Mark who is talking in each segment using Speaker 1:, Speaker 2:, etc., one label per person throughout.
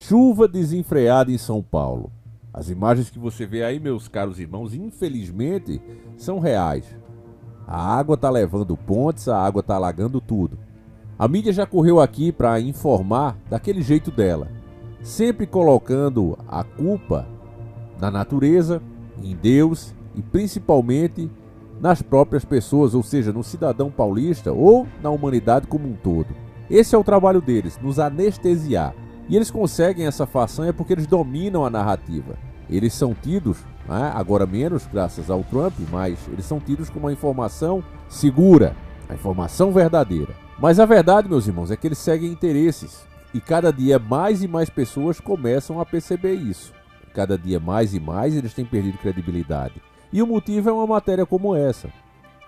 Speaker 1: Chuva desenfreada em São Paulo. As imagens que você vê aí, meus caros irmãos, infelizmente, são reais. A água está levando pontes, a água está alagando tudo. A mídia já correu aqui para informar daquele jeito dela, sempre colocando a culpa na natureza, em Deus e principalmente nas próprias pessoas, ou seja, no cidadão paulista ou na humanidade como um todo. Esse é o trabalho deles, nos anestesiar. E eles conseguem essa façanha porque eles dominam a narrativa. Eles são tidos, né, agora menos graças ao Trump, mas eles são tidos como uma informação segura, a informação verdadeira. Mas a verdade, meus irmãos, é que eles seguem interesses. E cada dia mais e mais pessoas começam a perceber isso. Cada dia mais e mais eles têm perdido credibilidade. E o motivo é uma matéria como essa.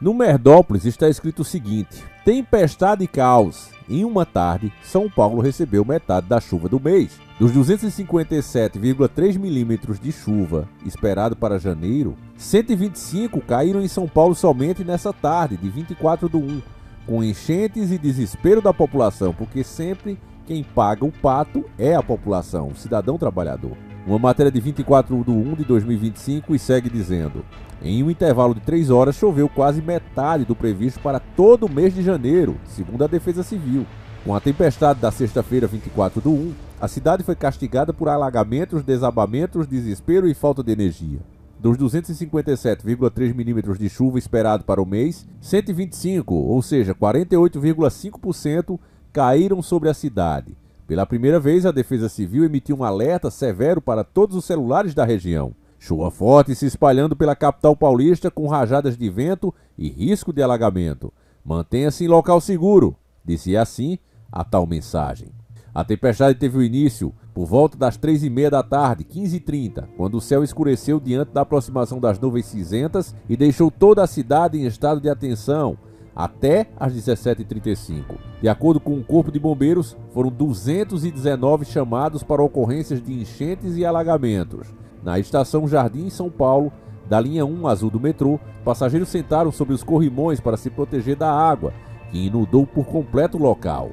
Speaker 1: No Merdópolis está escrito o seguinte: tempestade e caos. Em uma tarde, São Paulo recebeu metade da chuva do mês. Dos 257,3 milímetros de chuva esperado para janeiro, 125 caíram em São Paulo somente nessa tarde, de 24/1, com enchentes e desespero da população, porque sempre quem paga o pato é a população, o cidadão trabalhador. Uma matéria de 24/1 de 2025 e segue dizendo: em um intervalo de 3 horas choveu quase metade do previsto para todo o mês de janeiro, segundo a Defesa Civil. Com a tempestade da sexta-feira 24/1, a cidade foi castigada por alagamentos, desabamentos, desespero e falta de energia. Dos 257,3 milímetros de chuva esperado para o mês, 125, ou seja, 48,5%, caíram sobre a cidade. Pela primeira vez, a Defesa Civil emitiu um alerta severo para todos os celulares da região. Chuva forte se espalhando pela capital paulista com rajadas de vento e risco de alagamento. Mantenha-se em local seguro, dizia assim a tal mensagem. A tempestade teve o início por volta das 3h30 da tarde, 15h30, quando o céu escureceu diante da aproximação das nuvens cinzentas e deixou toda a cidade em estado de atenção até às 17h35. De acordo com o Corpo de Bombeiros, foram 219 chamados para ocorrências de enchentes e alagamentos. Na estação Jardim, São Paulo, da linha 1 azul do metrô, passageiros sentaram sobre os corrimões para se proteger da água, que inundou por completo o local.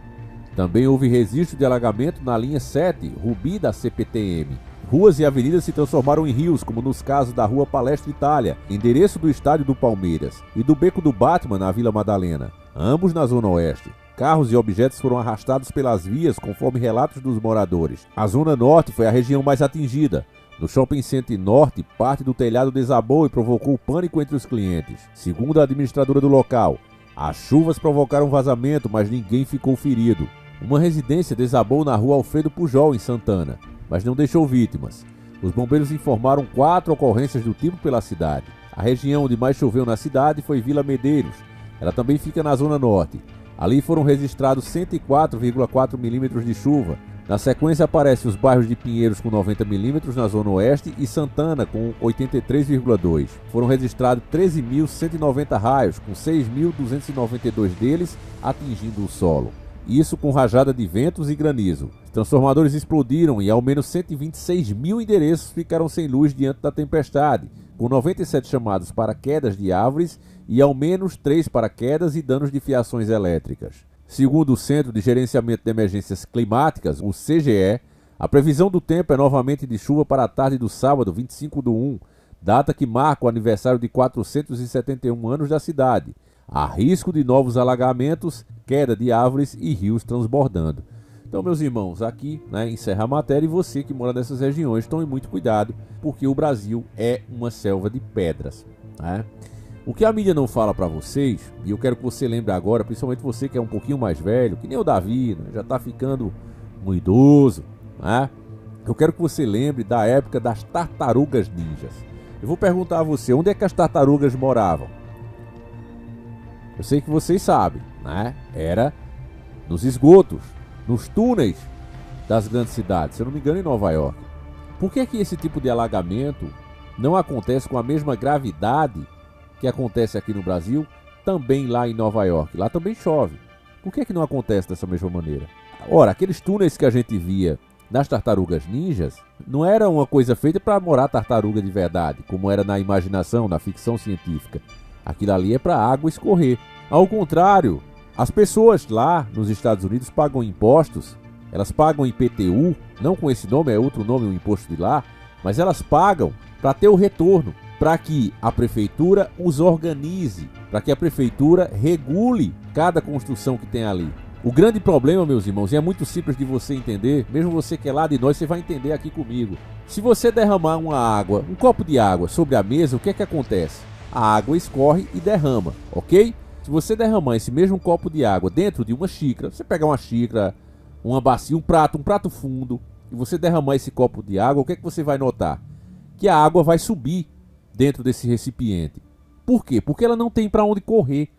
Speaker 1: Também houve registro de alagamento na linha 7, Rubi da CPTM. Ruas e avenidas se transformaram em rios, como nos casos da Rua Palestra Itália, endereço do estádio do Palmeiras, e do Beco do Batman, na Vila Madalena, ambos na Zona Oeste. Carros e objetos foram arrastados pelas vias, conforme relatos dos moradores. A Zona Norte foi a região mais atingida. No Shopping Center Norte, parte do telhado desabou e provocou pânico entre os clientes. Segundo a administradora do local, as chuvas provocaram vazamento, mas ninguém ficou ferido. Uma residência desabou na rua Alfredo Pujol, em Santana, mas não deixou vítimas. Os bombeiros informaram 4 ocorrências do tipo pela cidade. A região onde mais choveu na cidade foi Vila Medeiros. Ela também fica na Zona Norte. Ali foram registrados 104,4 milímetros de chuva. Na sequência aparecem os bairros de Pinheiros com 90 milímetros na Zona Oeste e Santana com 83,2. Foram registrados 13.190 raios, com 6.292 deles atingindo o solo. Isso com rajada de ventos e granizo. Os transformadores explodiram e ao menos 126 mil endereços ficaram sem luz diante da tempestade, com 97 chamados para quedas de árvores e ao menos 3 para quedas e danos de fiações elétricas. Segundo o Centro de Gerenciamento de Emergências Climáticas, o CGE, a previsão do tempo é novamente de chuva para a tarde do sábado, 25/1, data que marca o aniversário de 471 anos da cidade. Há risco de novos alagamentos, queda de árvores e rios transbordando. Então, meus irmãos, aqui, encerra a matéria e você que mora nessas regiões, tome muito cuidado, porque o Brasil é uma selva de pedras, né? O que a mídia não fala para vocês, e eu quero que você lembre agora, principalmente você que é um pouquinho mais velho, que nem o Davi, já está ficando um idoso, né? Eu quero que você lembre da época das tartarugas ninjas. Eu vou perguntar a você, onde é que as tartarugas moravam? Eu sei que vocês sabem, né? Era nos esgotos, nos túneis das grandes cidades, se eu não me engano em Nova York. Por que esse tipo de alagamento não acontece com a mesma gravidade que acontece aqui no Brasil, também lá em Nova York? Lá também chove. Por que não acontece dessa mesma maneira? Ora, aqueles túneis que a gente via nas tartarugas ninjas não era uma coisa feita para morar tartaruga de verdade, como era na imaginação, na ficção científica. Aquilo ali é para a água escorrer. Ao contrário, as pessoas lá nos Estados Unidos pagam impostos, elas pagam IPTU, não com esse nome, é outro nome, o imposto de lá, mas elas pagam para ter o retorno, para que a prefeitura os organize, para que a prefeitura regule cada construção que tem ali. O grande problema, meus irmãos, e é muito simples de você entender, mesmo você que é lá de nós, você vai entender aqui comigo. Se você derramar uma água, um copo de água sobre a mesa, o que é que acontece? A água escorre e derrama, ok? Se você derramar esse mesmo copo de água dentro de uma xícara, você pegar uma xícara, uma bacia, um prato fundo, e você derramar esse copo de água, o que é que você vai notar? Que a água vai subir dentro desse recipiente. Por quê? Porque ela não tem para onde correr.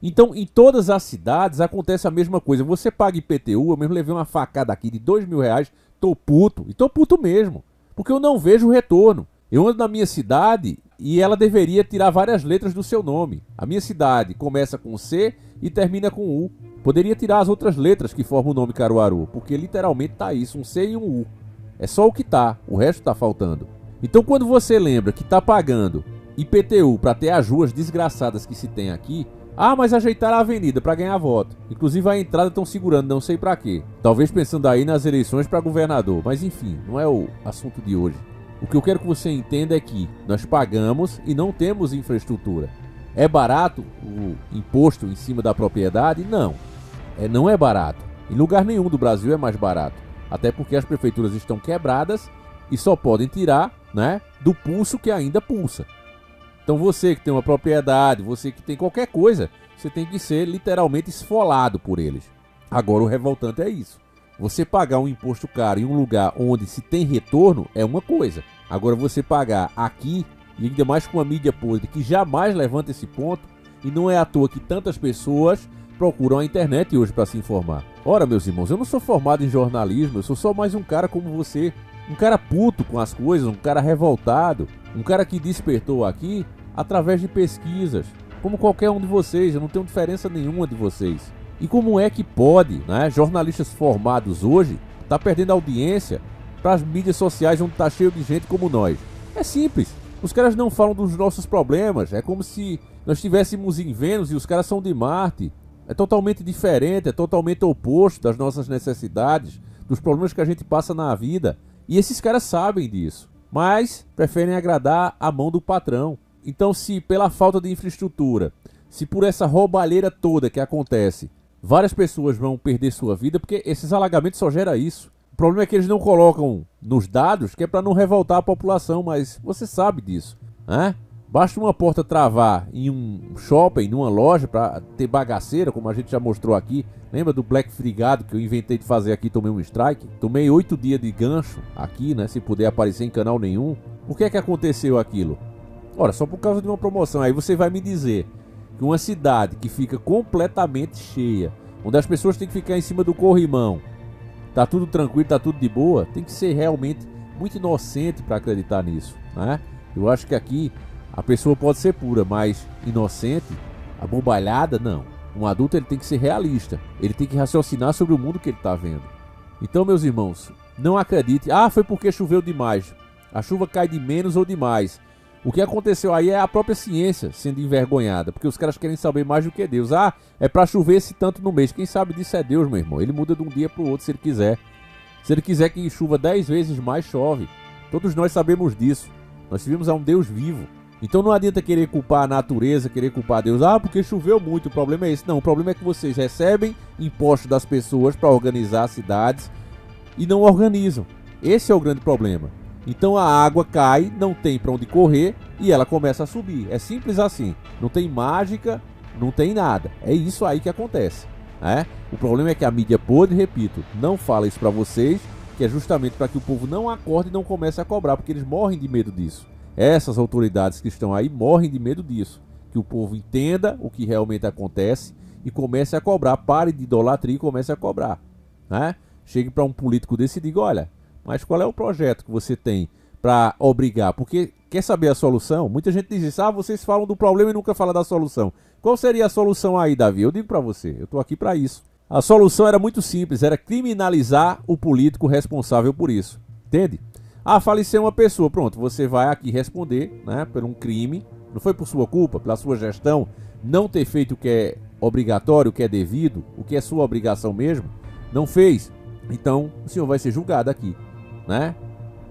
Speaker 1: Então, em todas as cidades acontece a mesma coisa. Você paga IPTU, eu mesmo levei uma facada aqui de R$2.000, tô puto, e tô puto mesmo, porque eu não vejo o retorno. Eu ando na minha cidade e ela deveria tirar várias letras do seu nome. A minha cidade começa com C e termina com U. Poderia tirar as outras letras que formam o nome Caruaru, porque literalmente tá isso, um C e um U. É só o que tá, o resto tá faltando. Então quando você lembra que tá pagando IPTU para ter as ruas desgraçadas que se tem aqui, ah, mas ajeitaram a avenida para ganhar voto. Inclusive a entrada estão segurando, não sei para quê. Talvez pensando aí nas eleições para governador, mas enfim, não é o assunto de hoje. O que eu quero que você entenda é que nós pagamos e não temos infraestrutura. É barato o imposto em cima da propriedade? Não. Não é barato. Em lugar nenhum do Brasil é mais barato. Até porque as prefeituras estão quebradas e só podem tirar, né, do pulso que ainda pulsa. Então você que tem uma propriedade, você que tem qualquer coisa, você tem que ser literalmente esfolado por eles. Agora o revoltante é isso. Você pagar um imposto caro em um lugar onde se tem retorno é uma coisa. Agora você pagar aqui, e ainda mais com uma mídia podre que jamais levanta esse ponto, e não é à toa que tantas pessoas procuram a internet hoje para se informar. Ora, meus irmãos, eu não sou formado em jornalismo, eu sou só mais um cara como você. Um cara puto com as coisas, um cara revoltado, um cara que despertou aqui através de pesquisas, como qualquer um de vocês, eu não tenho diferença nenhuma de vocês. E como é que pode, né, jornalistas formados hoje tá perdendo audiência para as mídias sociais onde tá cheio de gente como nós? É simples, os caras não falam dos nossos problemas, é como se nós estivéssemos em Vênus e os caras são de Marte. É totalmente diferente, é totalmente oposto das nossas necessidades, dos problemas que a gente passa na vida. E esses caras sabem disso, mas preferem agradar a mão do patrão. Então, se pela falta de infraestrutura, se por essa roubalheira toda que acontece, várias pessoas vão perder sua vida, porque esses alagamentos só geram isso. O problema é que eles não colocam nos dados, que é para não revoltar a população, mas você sabe disso, né? Basta uma porta travar em um shopping, numa loja, para ter bagaceira, como a gente já mostrou aqui. Lembra do Black Frigado que eu inventei de fazer aqui, tomei um strike? Tomei 8 dias de gancho aqui, né, sem poder aparecer em canal nenhum. Por que é que aconteceu aquilo? Ora, só por causa de uma promoção. Aí você vai me dizer que uma cidade que fica completamente cheia, onde as pessoas têm que ficar em cima do corrimão, tá tudo tranquilo, tá tudo de boa, tem que ser realmente muito inocente para acreditar nisso, né? Eu acho que aqui a pessoa pode ser pura, mas inocente, abobalhada, não. Um adulto ele tem que ser realista, ele tem que raciocinar sobre o mundo que ele está vendo. Então, meus irmãos, não acredite, foi porque choveu demais. A chuva cai de menos ou de mais. O que aconteceu aí é a própria ciência sendo envergonhada, porque os caras querem saber mais do que Deus. É para chover esse tanto no mês. Quem sabe disso é Deus, meu irmão. Ele muda de um dia para o outro se ele quiser. Se ele quiser que chova 10 vezes mais, chove. Todos nós sabemos disso. Nós servimos a um Deus vivo. Então não adianta querer culpar a natureza, querer culpar Deus. Porque choveu muito, o problema é esse. Não, o problema é que vocês recebem impostos das pessoas para organizar cidades e não organizam. Esse é o grande problema. Então a água cai, não tem para onde correr e ela começa a subir. É simples assim. Não tem mágica, não tem nada. É isso aí que acontece. O problema é que a mídia podre, repito, não fala isso para vocês, que é justamente para que o povo não acorde e não comece a cobrar, porque eles morrem de medo disso. Essas autoridades que estão aí morrem de medo disso. Que o povo entenda o que realmente acontece e comece a cobrar. Pare de idolatria e comece a cobrar. Chegue para um político desse e diga, olha, mas qual é o projeto que você tem para obrigar? Porque quer saber a solução? Muita gente diz isso, vocês falam do problema e nunca falam da solução. Qual seria a solução aí, Davi? Eu digo para você, eu estou aqui para isso. A solução era muito simples, era criminalizar o político responsável por isso. Entende? Faleceu uma pessoa, pronto, você vai aqui responder, por um crime. Não foi por sua culpa, pela sua gestão, não ter feito o que é obrigatório, o que é devido, o que é sua obrigação mesmo. Não fez. Então o senhor vai ser julgado aqui, né?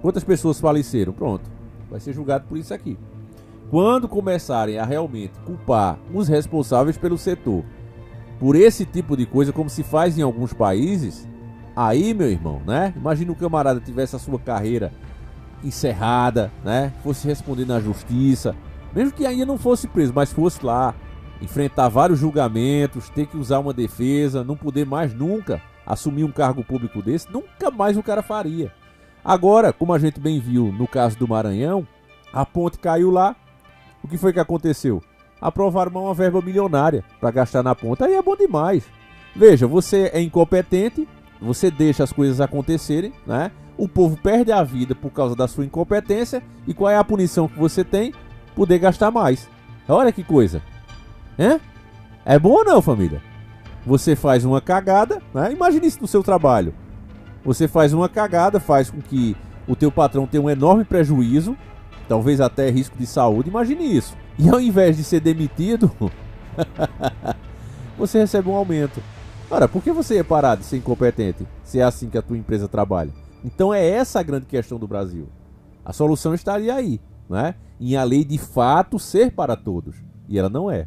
Speaker 1: Quantas pessoas faleceram? Pronto, vai ser julgado por isso aqui. Quando começarem a realmente culpar os responsáveis pelo setor por esse tipo de coisa, como se faz em alguns países, aí, meu irmão, né? Imagina o camarada tivesse a sua carreira encerrada, né? Fosse responder na justiça, mesmo que ainda não fosse preso, mas fosse lá enfrentar vários julgamentos, ter que usar uma defesa, não poder mais nunca assumir um cargo público desse, nunca mais o cara faria. Agora, como a gente bem viu no caso do Maranhão, a ponte caiu lá. O que foi que aconteceu? Aprovaram uma verba milionária para gastar na ponte. Aí é bom demais. Veja, você é incompetente, você deixa as coisas acontecerem, né? O povo perde a vida por causa da sua incompetência. E qual é a punição que você tem? Poder gastar mais. Olha que coisa. É bom ou não, família? Você faz uma cagada, né? Imagine isso no seu trabalho. Você faz uma cagada, faz com que o teu patrão tenha um enorme prejuízo, talvez até risco de saúde, imagine isso. E ao invés de ser demitido, você recebe um aumento. Ora, por que você é parado de ser incompetente, se é assim que a tua empresa trabalha? Então é essa a grande questão do Brasil. A solução estaria aí, né? Em a lei de fato ser para todos. E ela não é.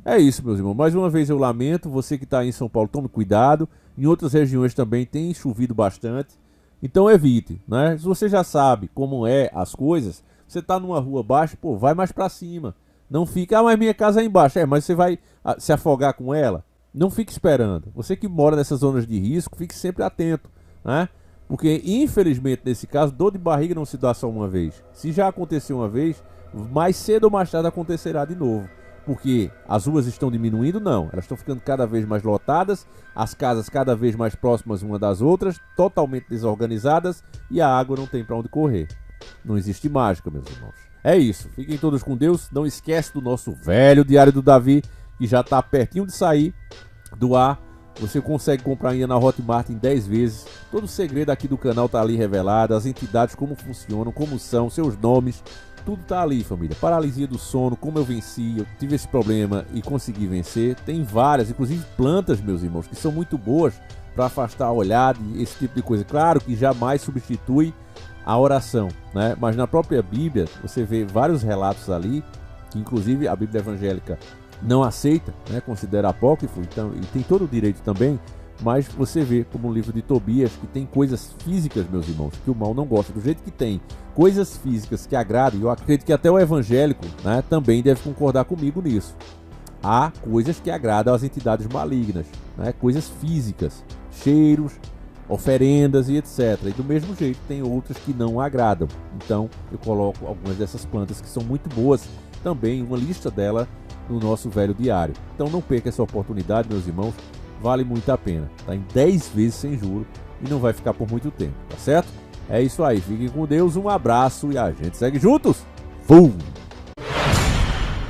Speaker 1: É isso, meus irmãos. Mais uma vez eu lamento. Você que está aí em São Paulo, tome cuidado. Em outras regiões também tem chovido bastante. Então evite, né? Se você já sabe como é as coisas, você está numa rua baixa, pô, vai mais para cima. Não fica, mas minha casa é embaixo. Mas você vai se afogar com ela? Não fique esperando. Você que mora nessas zonas de risco, fique sempre atento, né? Porque, infelizmente, nesse caso, dor de barriga não se dá só uma vez. Se já aconteceu uma vez, mais cedo ou mais tarde acontecerá de novo. Porque as ruas estão diminuindo? Não. Elas estão ficando cada vez mais lotadas, as casas cada vez mais próximas uma das outras, totalmente desorganizadas, e a água não tem para onde correr. Não existe mágica, meus irmãos. É isso. Fiquem todos com Deus. Não esquece do nosso velho Diário do Davi, que já está pertinho de sair do ar. Você consegue comprar ainda na Hotmart em 10 vezes. Todo o segredo aqui do canal está ali revelado. As entidades, como funcionam, como são, seus nomes. Tudo tá ali, família. Paralisia do sono, como eu venci, eu tive esse problema e consegui vencer. Tem várias, inclusive plantas, meus irmãos, que são muito boas para afastar a olhada e esse tipo de coisa. Claro que jamais substitui a oração, né? Mas na própria Bíblia, você vê vários relatos ali, que inclusive a Bíblia evangélica não aceita, né? Considera apócrifo, então, e tem todo o direito também. Mas você vê, como no livro de Tobias, que tem coisas físicas, meus irmãos, que o mal não gosta. Do jeito que tem coisas físicas que agradam, e eu acredito que até o evangélico, né, também deve concordar comigo nisso. Há coisas que agradam às entidades malignas, né, coisas físicas, cheiros, oferendas e etc. E do mesmo jeito tem outras que não agradam. Então eu coloco algumas dessas plantas que são muito boas, também uma lista dela no nosso velho diário. Então não perca essa oportunidade, meus irmãos. Vale muito a pena, tá em 10 vezes sem juro e não vai ficar por muito tempo, tá certo? É isso aí, fiquem com Deus, um abraço e a gente segue juntos! Fum!